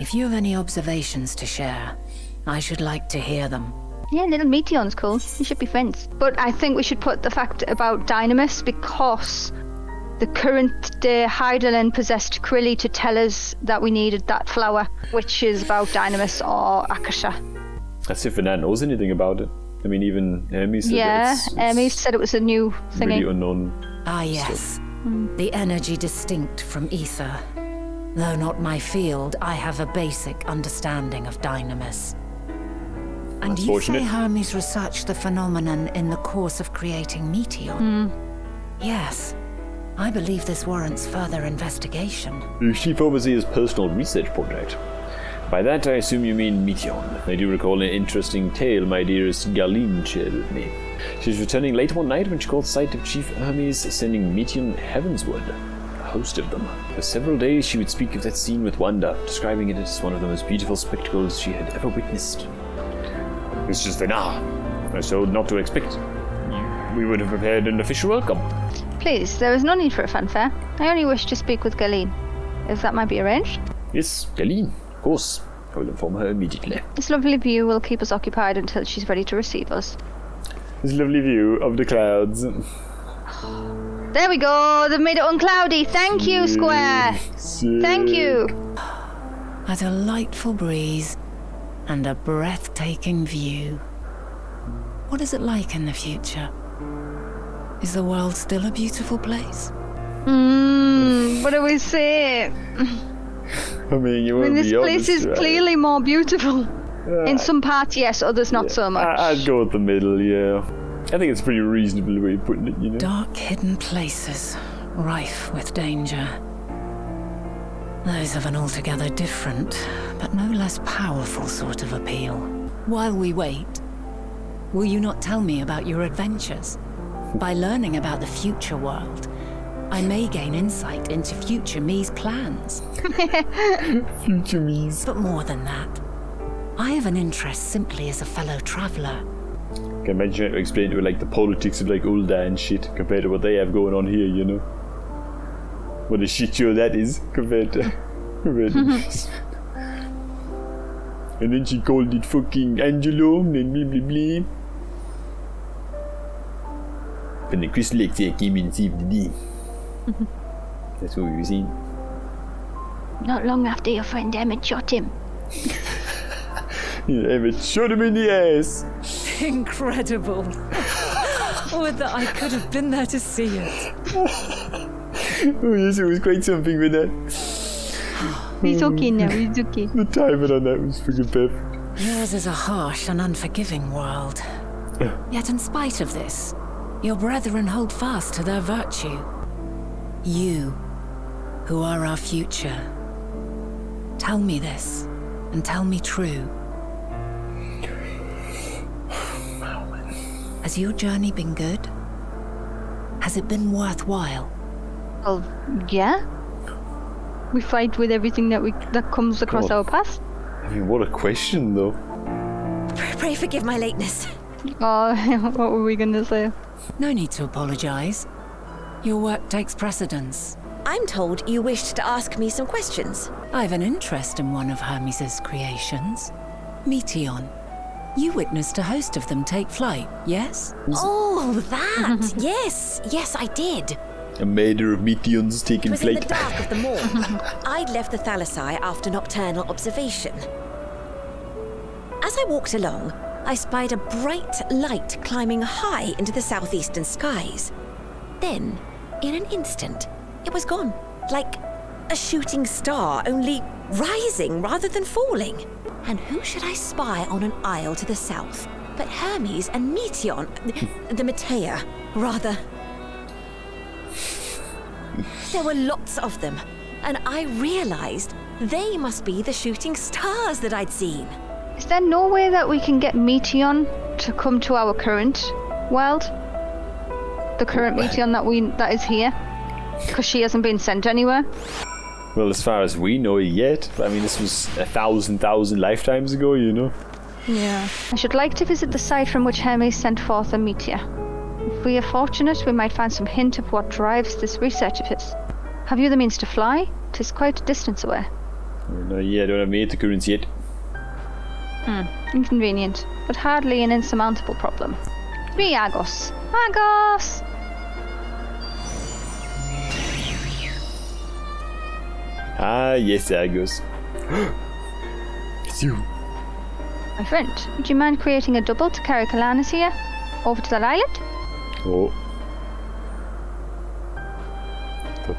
If you have any observations to share, I should like to hear them. Yeah, little Meteon's cool. We should be friends. But I think we should put the fact about Dynamis because the current day Hydaelyn possessed Krilly to tell us that we needed that flower, which is about Dynamis or Akasha. As if Fandaniel knows anything about it. I mean, even Hermes said Yeah, it's Hermes said it was a new thingy. really unknown. Ah, yes. The energy distinct from ether. Though not my field, I have a basic understanding of Dynamis. And That's you fortunate. say Hermes researched the phenomenon in the course of creating Meteon? Yes. I believe this warrants further investigation. The chief overseer's personal research project. By that, I assume you mean Meteon. I do recall an interesting tale my dearest Galeen shared with me. She was returning late one night when she caught sight of Chief Hermes sending Meteon heavensward. A host of them. For several days she would speak of that scene with wonder, describing it as one of the most beautiful spectacles she had ever witnessed. This is Vinar. I was told not to expect. We would have prepared an official welcome. Please, there is no need for a fanfare. I only wish to speak with Galeen. If that might be arranged. Yes, Galeen, of course. I will inform her immediately. This lovely view will keep us occupied until she's ready to receive us. This lovely view of the clouds. There we go! They've made it uncloudy! Thank you, Square! Thank you! A delightful breeze and a breathtaking view. What is it like in the future? Is the world still a beautiful place? What do we say? I mean, you won't This be place honest, is right? clearly more beautiful. In some parts, yes, others not so much. I'd go with the middle, yeah. I think it's a pretty reasonable way of putting it, you know. Dark hidden places, rife with danger. Those of an altogether different, but no less powerful sort of appeal. While we wait, will you not tell me about your adventures? By learning about the future world, I may gain insight into future me's plans. Future me's. But more than that, I have an interest simply as a fellow traveler. Can imagine trying to explain to her like the politics of like Ulda and shit compared to what they have going on here, you know. What a shit show that is compared to this. And then she called it fucking Angelo, and then blah blah blah. And the crystal exec came in and saved the day. That's what we were saying. Not long after your friend Emmet shot him. Emmet, shot him in the ass. Incredible. Would that I could have been there to see it. Oh yes, it was quite something with that. He's okay now, he's okay. The timing on that was freaking perfect. Yours is a harsh and unforgiving world. Yet in spite of this, your brethren hold fast to their virtue. You, who are our future. Tell me this, and tell me true. Has your journey been good? Has it been worthwhile? Well, yeah. We fight with everything that comes across our path. I mean, what a question, though. Pray forgive my lateness. Oh, what were we gonna say? No need to apologize. Your work takes precedence. I'm told you wished to ask me some questions. I've an interest in one of Hermes' creations. Meteon. You witnessed a host of them take flight, yes? Oh, that! Yes, I did. A matter of Meteons taking It was flight. in the dark of the morn. I'd left the Thalassai after nocturnal observation. As I walked along, I spied a bright light climbing high into the southeastern skies. Then, in an instant, it was gone. Like a shooting star, only rising rather than falling. And who should I spy on an isle to the south but Hermes and Meteon, the Meteion, rather. There were lots of them, and I realized they must be the shooting stars that I'd seen. Is there no way that we can get Meteon to come to our current world? The current Meteon that is here? Because she hasn't been sent anywhere? Well, as far as we know yet. I mean, this was 1,000 lifetimes ago, you know? Yeah. I should like to visit the site from which Hermes sent forth a meteor. If we are fortunate, we might find some hint of what drives this research of his. Have you the means to fly? 'Tis quite a distance away. No, yeah, I don't have made currents yet. Inconvenient, but hardly an insurmountable problem. Me, Argos. Argos! Ah, yes, Argos. It's you. My friend, would you mind creating a double to carry Calanus here? Over to that island? Oh.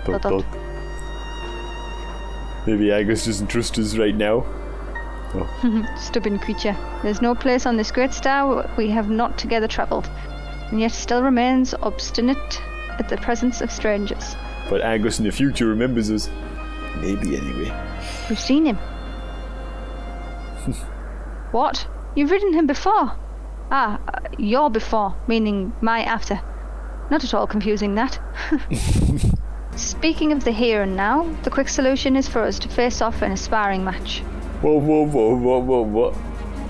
Dot. Maybe Argos doesn't trust us right now. Oh. Stubborn creature. There's no place on this great star we have not together travelled, and yet still remains obstinate at the presence of strangers. But Argos in the future remembers us. Maybe anyway. We've seen him. What? You've ridden him before? Your before, meaning my after. Not at all confusing, that. Speaking of the here and now, the quick solution is for us to face off in a sparring match. Whoa.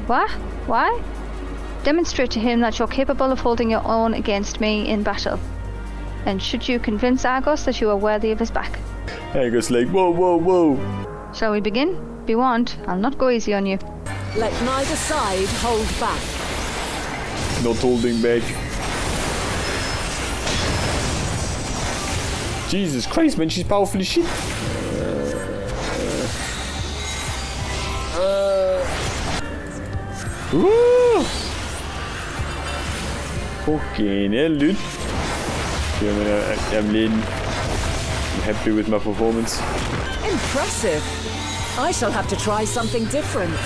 What? Why? Demonstrate to him that you're capable of holding your own against me in battle. And should you convince Argos that you are worthy of his back? Argos like, whoa. Shall we begin? Be warned, I'll not go easy on you. Let neither side hold back. Not holding back. Jesus Christ, man, she's powerful as shit. Fucking hell, dude. Okay, I'm happy with my performance. Impressive. I shall have to try something different.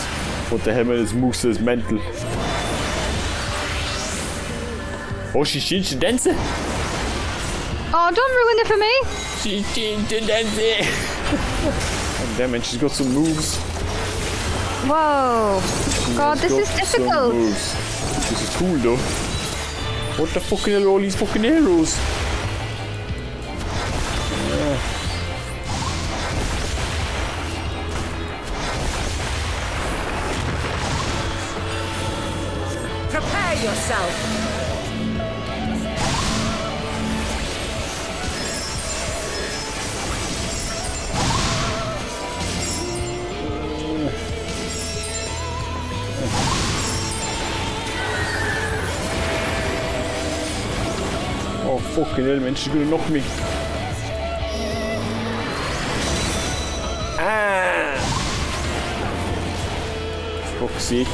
What the hell, man, is Musa's mental? Oh, she changed the dancer. Oh, don't ruin it for me. She changed the dancer. Oh, damn it, she's got some moves. Whoa. God, this is difficult. This is cool, though. What the fucking hell are all these fucking arrows? Prepare yourself. Oh, fucking hell, man, she's gonna knock me. fuck's sake.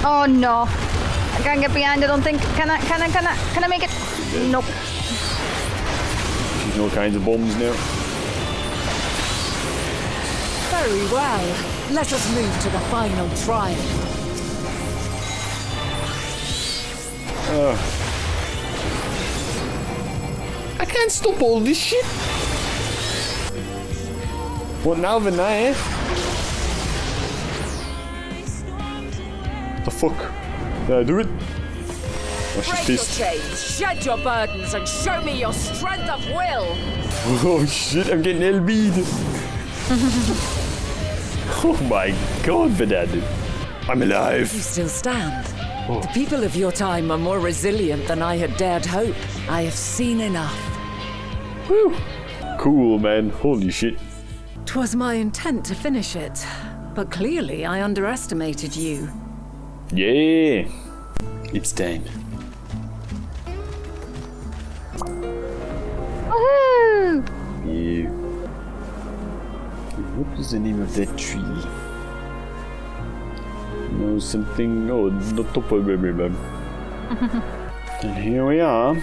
Oh no. I can't get behind, I don't think. Can I make it? Nope. She's all kinds of bombs now. Very well. Let us move to the final trial. I can't stop all this shit. What now, Vinay? The fuck? Did I do it? Oh, she's Break your pissed. chains, shed your burdens, and show me your strength of will. Oh shit, I'm getting LB'd. Oh my god, Vinay. I'm alive. You still stand. The people of your time are more resilient than I had dared hope. I have seen enough. Woo. Cool, man. Holy shit. 'Twas my intent to finish it, but clearly I underestimated you. Yeah. It's time. Woohoo! Yeah. What is the name of that tree? No, something. Oh, not top of them. And here we are.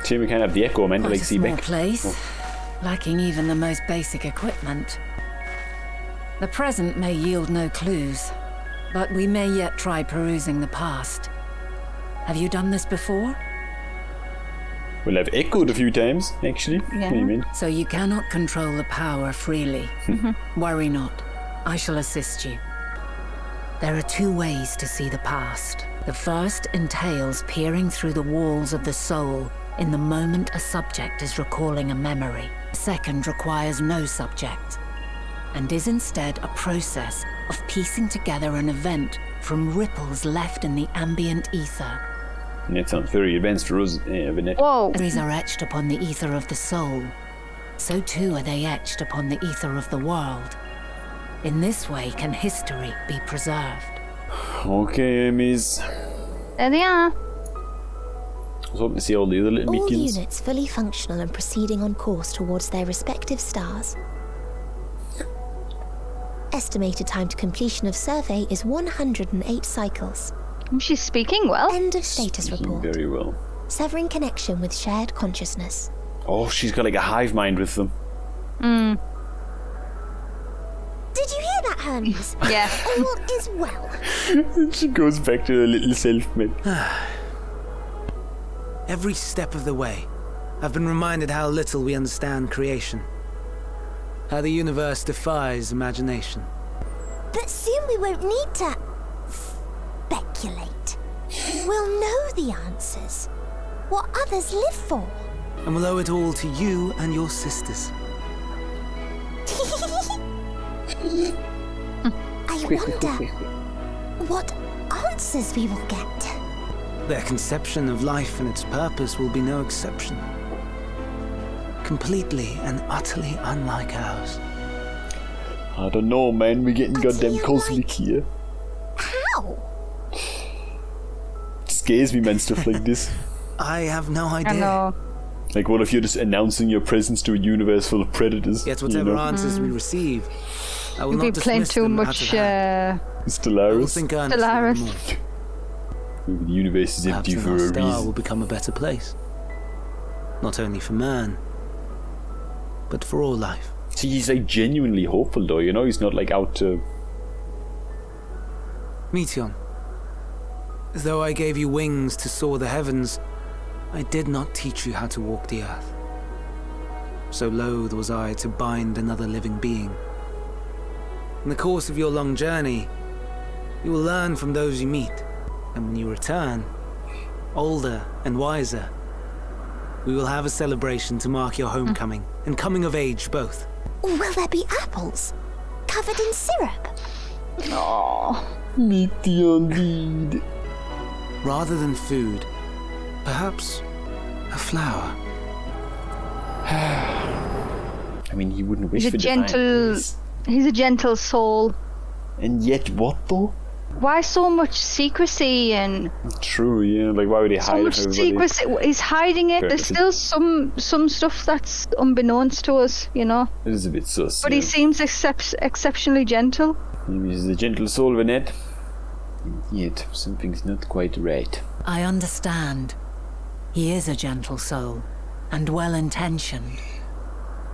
See, we can't have the echo, man. Quite Like, a see small back. place, lacking even the most basic equipment. The present may yield no clues, but we may yet try perusing the past. Have you done this before? Well, I've echoed a few times, actually. Yeah. What do you mean? So you cannot control the power freely. Worry not. I shall assist you. There are two ways to see the past. The first entails peering through the walls of the soul in the moment a subject is recalling a memory. The second requires no subject, and is instead a process of piecing together an event from ripples left in the ambient ether. That sounds very advanced for us, Vanette. Whoa. Memories are etched upon the ether of the soul. So too are they etched upon the ether of the world. In this way can history be preserved. Okay, Hermes. There they are. I was hoping to see all the other little All Meteons. units fully functional and proceeding on course towards their respective stars. Estimated time to completion of survey is 108 cycles. She's speaking well. End of status report. Very well. Severing connection with shared consciousness. Oh, she's got like a hive mind with them. Did you hear that, Hermes? Yeah. All is well. She goes back to her little self, man. Every step of the way, I've been reminded how little we understand creation. How the universe defies imagination. But soon we won't need to speculate. We'll know the answers. What others live for. And we'll owe it all to you and your sisters. I wonder what answers we will get. Their conception of life and its purpose will be no exception. Completely and utterly unlike ours. I don't know, man. We're getting goddamn cosmic here. How? It scares me, man, stuff like this. I have no idea. I know. Like, what if you're just announcing your presence to a universe full of predators? Yet whatever answers we receive, I will You'll be not playing dismiss too them much. out of hand. I will Stellaris. think earnestly Stellaris. more. Maybe the universe is Perhaps empty then for our a star will reason. become a better place. Not only for man, but for all life. See, he's like genuinely hopeful, though. You know, he's not like out to. Meteon, though I gave you wings to soar the heavens, I did not teach you how to walk the earth. So loath was I to bind another living being. In the course of your long journey, you will learn from those you meet, and when you return, older and wiser, we will have a celebration to mark your homecoming and coming of age both. Will there be apples? Covered in syrup? Oh. Meteon lead. Rather than food, perhaps a flower. I mean, he wouldn't wish He's for a divine gentle, bliss. He's a gentle soul. And yet what though? Why so much secrecy and... True, yeah. Like, why would he hide so much from everybody? secrecy. He's hiding it. There's still some stuff that's unbeknownst to us, you know. It is a bit sus. But he seems exceptionally gentle. He's the gentle soul, Vanette. Yet something's not quite right. I understand. He is a gentle soul, and well-intentioned.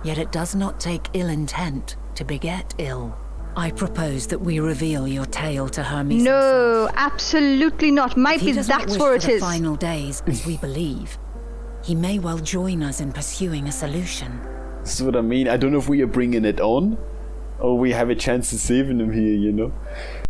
Yet it does not take ill intent to beget ill. I propose that we reveal your tale to Hermes. No, absolutely not. Might be that's where it is. The final days, as we believe. He may well join us in pursuing a solution. This is what I mean. I don't know if we are bringing it on, or we have a chance of saving him here, you know.